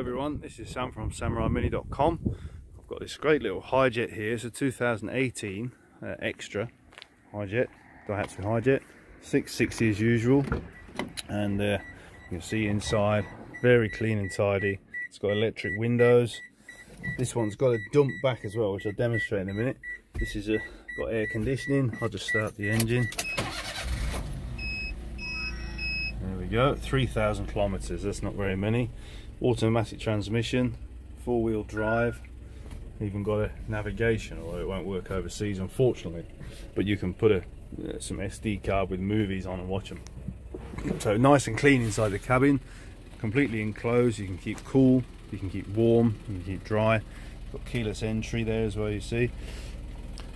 everyone, this is Sam from 𝐤𝐸𝐤𝐷.com. I've got this great little Hijet here. It's a 2018 extra Hijet, Daihatsu Hijet, 660 as usual, and you can see inside, very clean and tidy. It's got electric windows. This one's got a dump back as well, which I'll demonstrate in a minute. This is got air conditioning. I'll just start the engine. There we go, 3,000 kilometers, that's not very many. Automatic transmission, four-wheel drive, even got a navigation, although it won't work overseas unfortunately, but you can put some SD card with movies on and watch them. So nice and clean inside the cabin, completely enclosed. You can keep cool, you can keep warm, you can keep dry. Got keyless entry there as well, you see.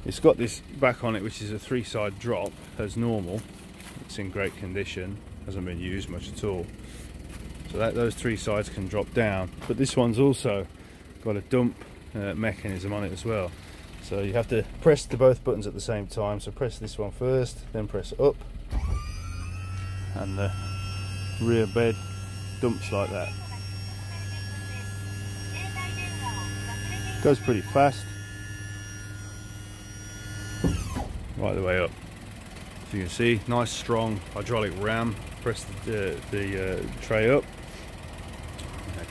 It's got this back on it which is a three-side drop as normal. It's in great condition, hasn't been used much at all. So those three sides can drop down, but this one's also got a dump mechanism on it as well. So you have to press both buttons at the same time. So press this one first, then press up, and the rear bed dumps like that. Goes pretty fast, right the way up. So you can see, nice strong hydraulic ram. Press the tray up.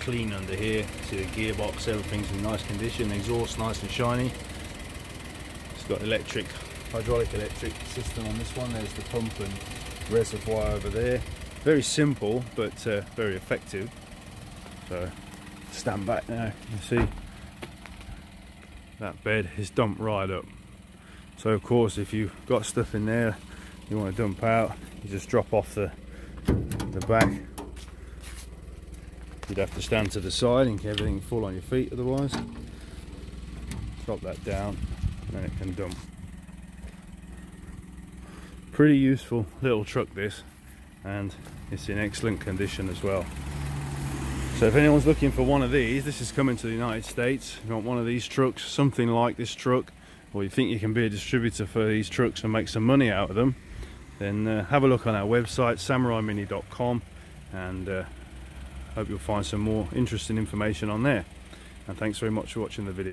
Clean under here. See the gearbox, everything's in nice condition. Exhaust nice and shiny. It's got hydraulic electric system on this one. There's the pump and reservoir over there. Very simple, but very effective. So stand back now. You see that bed is dumped right up. So of course, if you've got stuff in there you want to dump out, you just drop off the back. You'd have to stand to the side and everything fall on your feet otherwise. Drop that down and then it can dump. Pretty useful little truck this, and it's in excellent condition as well. So if anyone's looking for one of these, this is coming to the United States. If you want one of these trucks, something like this truck, or you think you can be a distributor for these trucks and make some money out of them, then have a look on our website 𝐤𝐸𝐤𝐷.com, and hope you'll find some more interesting information on there. And thanks very much for watching the video.